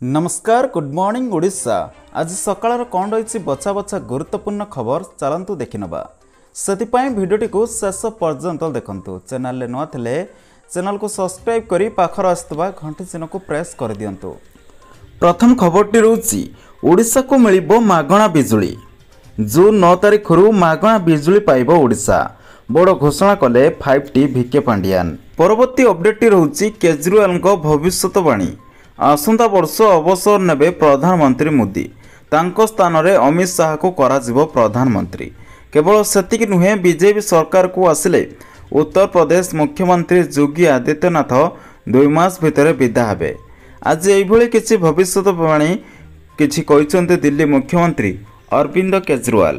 नमस्कार good morning Odisha. आज सकाळ कौन रही बछा बछा गुरुत्वपूर्ण खबर चलतु देखिनबा। से भिडियोटी को शेष पर्यंत देखंतु। चैनल नुआ थे चैनल को सब्सक्राइब करी पाखर आसुवा घंटी चिन्ह को प्रेस कर दियंतु। प्रथम खबरटी रोची ओडिशा को मिलिबो मागणा बिजुली। जून 9 तारिख मागणा बिजुली पाइबो ओडिशा। बड़ घोषणा कले 5T भिके पांडियान। परवर्ती अपडेट रोची केजरीवाल भविष्यवाणी। आसंता वर्ष अवसर नेबे प्रधानमंत्री मोदी। तांको स्थान रे अमित शाह को कराजिबो प्रधानमंत्री। केवल सेतिक नुहे बीजेपी सरकार को आसिले उत्तर प्रदेश मुख्यमंत्री योगी आदित्यनाथ 2 मास भितर विदा हेबे। आज एभली किछि भविष्यवाणी किछि कहिसंते दिल्ली मुख्यमंत्री अरविंद केजरीवाल।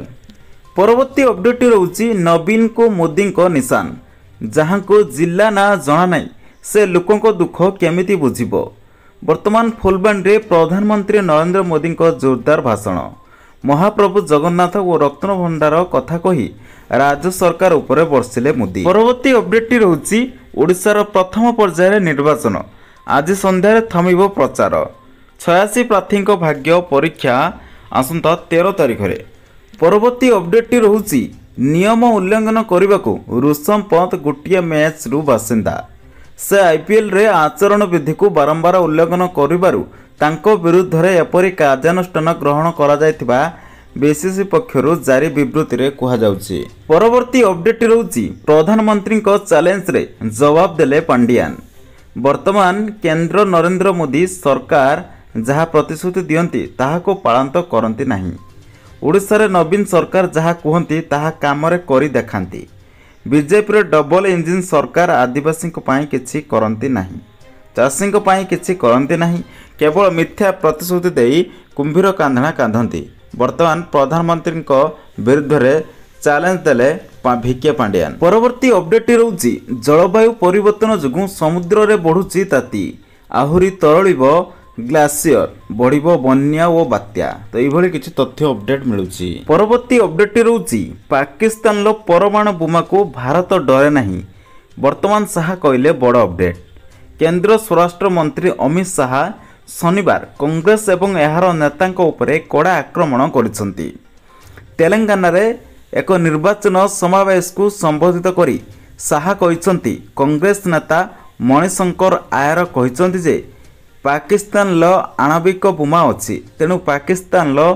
परवर्ती अपडेट रोची नवीन को मोदी को निशान। जहां को जिला ना जना नहीं से लोकों को दुख केमिति बुझिबो। वर्तमान फुलबाणी प्रधानमंत्री नरेंद्र मोदी को जोरदार भाषण। महाप्रभु जगन्नाथ और रत्न भंडार कथा कही राज्य सरकार उपरे बर्षिले मोदी। परवर्ती अपडेट रोची ओडिशार प्रथम पर्यायर निर्वाचन। आज संध्यारे थमिबो प्रचार। 86 प्रार्थी भाग्य परीक्षा आसंता 13 तारिख रे। परवर्ती अपडेट रोची नियम उल्लंघन करने को ऋषभ पंत गोटे मैच रु बासिंदा। से आईपीएल रे आचरण विधि को बारंबार उल्लंघन करिबारु तांको विरुद्ध रे एपरि कार्यानुष्ठान ग्रहण करा जायतिबा बीसीसी पक्षरु जारी विवृत्ति रे कहा जाउछि। परवर्ती अपडेट रहउछि प्रधानमंत्री को चैलेंज रे जवाब देले पांडियान। वर्तमान केंद्र नरेंद्र मोदी सरकार जहा प्रतिश्रुति दियंती ताहा को पालन तो करंती नाही। ओडिसा रे नवीन सरकार जहा कहंती ताहा काम रे करि देखांती। बीजेपी डबल इंजिन सरकार आदिवासी किछि करंती नाही, चाषी किछि करंती नाही, केवल मिथ्या प्रतिश्रुति देई कुंभीर कांधणा कांधंती। वर्तमान प्रधानमंत्री विरुद्ध रे चैलेंज देले भिके पांडियान। परवर्ती अपडेट रहउछि जलवायु परिवर्तन जोगु समुद्र रे बढ़ुछि ताती। आहुरी तरळिबो ग्लासियर, बढ़िबो बन्या और बात्या। तो यह किसी तथ्य अपडेट मिलूची। परवर्ती अपडेट रहउछि पाकिस्तान लो परमाणु बोमा को भारत डरे नहीं। वर्तमान शाह कहले बड़ अपडेट। केंद्र स्वराष्ट्र मंत्री अमित शाह शनिवार कांग्रेस एवं एहार नेतांको उपरे कड़ा आक्रमण करिसंती। तेलंगाना रे एक निर्वाचन समावेश को संबोधित करी शाह कहिसंती कांग्रेस नेता मणिशंकर आयर कहिसंती जे पाकिस्तान लो आणविक बोमा अच्छी, तेणु पाकिस्तान लो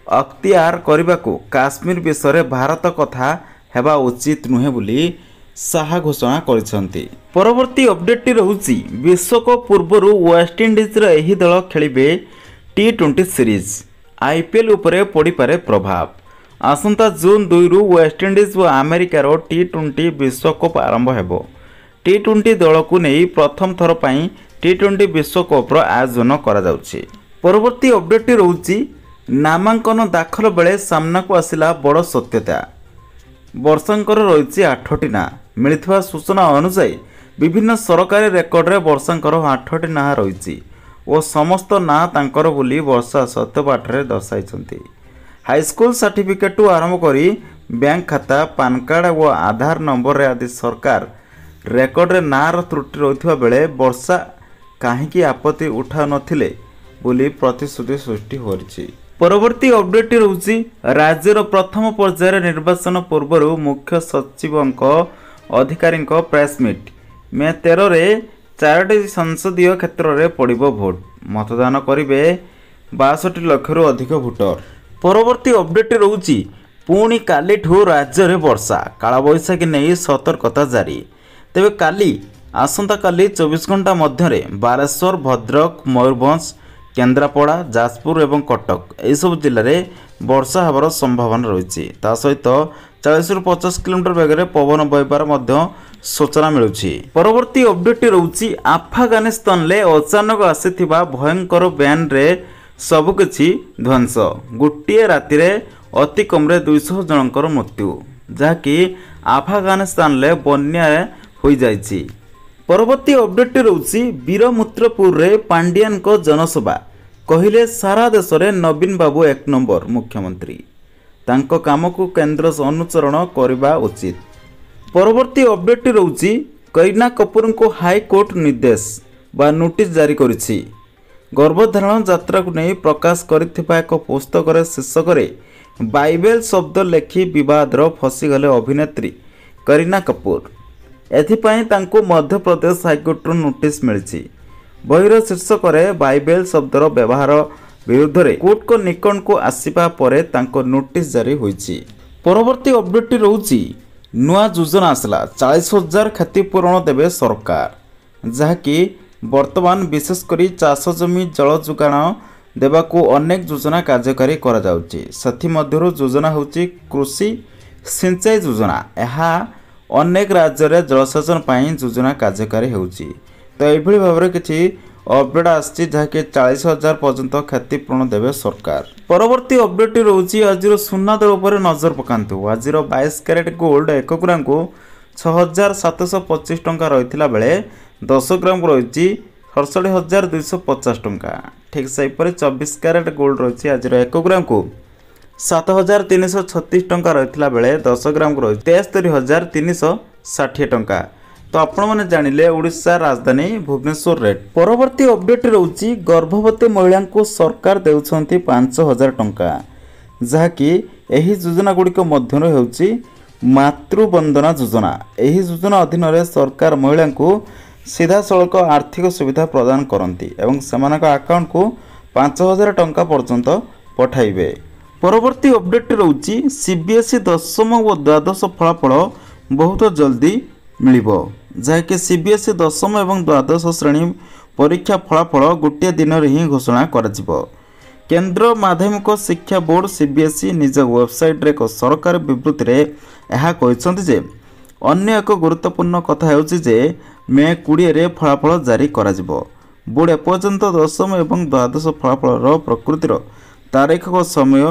अख्तियार करने को काश्मीर विषय भारत कथा हेबा उचित नुहे बोली शाह घोषणा करिसंती। परवर्ती अपडेट रहउछि विश्वकप पूर्व वेस्टइंडीज रे एही दल खेलिबे T20 सीरीज। आईपीएल उपरे पड़ी पारे प्रभाव। आसंता जून 2 रु वेस्टइंडीज और अमेरिकार T20 विश्वकप आरंभ हेबो। T20 दल को नहीं प्रथम थर पई T20 विश्वकप आयोजन करा जाउछि। परवर्ती अपडेट रहउछि नामांकन दाखल बेले सामना को आसिला बड़ सत्यता। वर्षांकर रही 8टी ना। मिलिथिबा सूचना अनुसार विभिन्न सरकारी रेकर्ड रे वर्षांकर 8टी ना रही और समस्त ना तांकर बोली वर्षा सत्यपाठ रे दर्शाइछंती। हाईस्कूल सर्टिफिकेट आरंभ करी बैंक खाता, पान कार्ड और आधार नंबर रे आदि सरकार रेकर्ड रे नार त्रुटि रहिथिबा बेले वर्षा काहींकी आपत्ति उठा नथिले बोली प्रतिश्रुति सृष्टि होरिछि। परवर्ती अपडेट रहउछि राज्यर प्रथम पर्यायर निर्वाचन पूर्व मुख्य सचिवंक अधिकारी प्रेस मीट। मे 13 रे 4टी संसदीय क्षेत्र रे पड़िबो भोट। मतदान करिवे 62 लाख रु अधिक भोटर। परवर्ती अपडेट रहउछि पुणी कालीठू राज्य रे वर्षा कालबैशाखी नहीं सतर्कता जारी। तेबे काली आसंता काली 24 घंटा मध्य बालेश्वर, भद्रक, मयूरभंज, केन्द्रापड़ा, जाजपुर एवं कटक यह सब जिले में वर्षा होबार संभावना रही। सहित 40 रु 50 किलोमीटर बेगर पवन बहबार सूचना मिलूची। परवर्ती अपडेट रहउछि अफगानिस्तान ले अचानक आसीथिबा भयंकर बैन रे सबकिछि ध्वंस। गोटे राति रे अति कम 200 जनकर मृत्यु, जहाँकि अफगानिस्तान ले बन्या हो जाइछि। परवर्ती अपडेट रहउछि वीरमुत्रपुर रे पांडियान को जनसभा। कहिले सारा देश रे नवीन बाबू 1 नंबर मुख्यमंत्री। तांको काम को केंद्र अनुसरण करबा उचित। परवर्ती अपडेट रहउछि करीना कपूर को हाईकोर्ट निर्देश बा नोटिस जारी करिछि। गर्भधारण यात्रा को नहीं प्रकाश करिथिबा एक पुस्तक शीर्षक बाइबेल शब्द लेखि विवादर फसीगले अभिनेत्री करीना कपूर। एथिपाई तांको मध्य प्रदेश हाईकोर्टर नोटिस मिली। बहिर शीर्षक बाइबेल शब्दर व्यवहार विरुद्ध रे कोर्ट को निकट को आसिबा परे तांको नोटिस जारी होईछि। परवर्ती अपडेट रोची नुआ योजना आसला 40,000 क्षतिपूरण देवे सरकार, जहाँकि वर्तमान विशेषकर चाष जमी जल जोगाण देवाकू अनेक योजना कार्यकारी करा जाउछि। सथि मध्यरु योजना होछि कृषि सिंचाई योजना। यह अनेक राज्य रे जलसेचन पाई योजना कार्यकारी होछि। तो एभली भाव किछि अपडेट आछि जहाँकि 40,000 पर्यंत क्षतिपूरण देवे सरकार। परवर्ती अपडेट रोची आज सुना दर उपर नजर पकांतु। आज 22 कैरेट गोल्ड 1 ग्राम को 6,725 टंका रही बेले 10 ग्राम को रही 67,250 टंका। ठीक से 24 कैरेट गोल्ड रही आज 1 ग्राम को 7,336 टंका रही बेले 10 ग्राम को रही 73,360 टंका। तो आपण मैंने जानिले ओडिशा राजधानी भुवनेश्वर रेट। परवर्ती अपडेट रोची गर्भवती महिला को सरकार देउछंती 5,000 टंका, जहाँकि एही योजना गुड़िक मध्यरु हेउची मातृवंदना योजना। एही योजना अधीन रे सरकार महिला को सीधा सड़क आर्थिक सुविधा प्रदान करती एवं सेमानक अकाउंट को 5,000 टंका पर्यंत पठाइबे। परवर्ती अपडेट रोची सीबीएसई 10th और 12th फलाफल बहुत जल्दी मिलिबो, जहाँकि सीबीएसई 10th और 12th श्रेणी परीक्षा फलाफल गोटे दिन में ही घोषणा करा। केंद्र माध्यमिक शिक्षा बोर्ड सीबीएसई निज वेबसाइट रे एक सरकारी विवृत्ति रे यह कहते जे अन्य एक गुरुत्वपूर्ण कथा हेउछि जे मे 20 रे फलाफल जारी करा जिवो। बोर्ड एपर्यंत 10th और 12th फलाफल प्रकृतिर तारीख को समय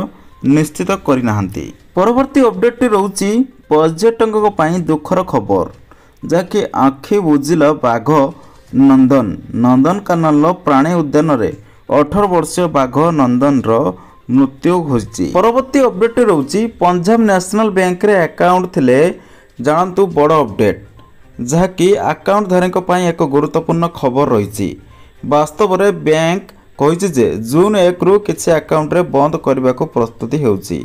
निश्चित करनाहांती। परवर्ती अपडेट रोची पर्यटकों पई दुखर खबर, जहाँकि आखि बुझिला बाघ नंदनकानन प्राणी उद्यान रे 18 वर्षीय बाघ नंदन मृत्यु घोषित। परवर्ती अपडेट रोची पंजाब नेशनल बैंक रे अकाउंट थिले जानतु बड़ अपडेट, जहाँकि अकाउंट धारक पई एक गुरुत्वपूर्ण खबर रही। वास्तव में बैंक कहिछि जे जून 1 रु किछि अकाउंट रे बंद करने को प्रस्तुति हेउछि।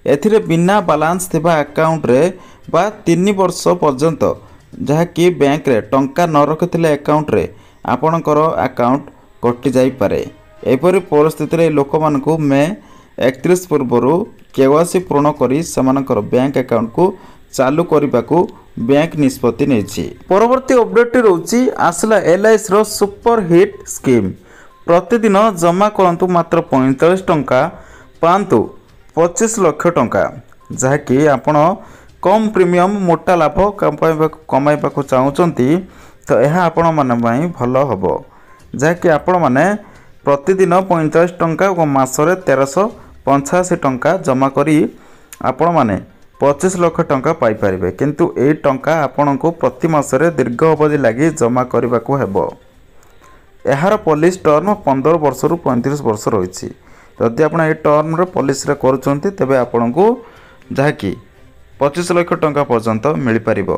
एथिरे बिना बालांस थिबा अकाउंट रे बा 3 वर्ष पर्यंत जहाँकि बैंक रे टंका न रखिथिले अकाउंट रे आपणकर अकाउंट कटि जाई पारे। एपरि परिस्थिति रे लोक मानकु मे 31 पूर्व केवाईसी पूर्ण करी समानकर बैंक अकाउंट को चालू करने को बैंक निष्पत्ति नेछि। परवर्ती अपडेट रोची आसला एलआईसी रो सुपर हिट स्कीम। प्रतिदिन जमा करंतु मात्र 45 टंका पांतु 25 लाख टंका, जहाँकि आपण कम प्रीमियम मोटा लाभ कमाइबा को चाहूँगी तो यह आपण माने भल हम, जहाँकि आपण माने प्रतिदिन 45 टंका और मासरे 1385 टंका जमा करी आपण माने 25 लाख टंका पाई परिबे। किंतु ए टंका आपण को प्रति मासरे दीर्घ अवधि लगी जमा करने को हेबो। यार पॉलिसी टर्म 15 वर्ष रु 35 वर्ष रही। जदि आप टर्म रे पॉलिसी रे करूछंती तेबे आपण को जहाँकि 25 लाख टंका पर्यंत मिल पारिबो।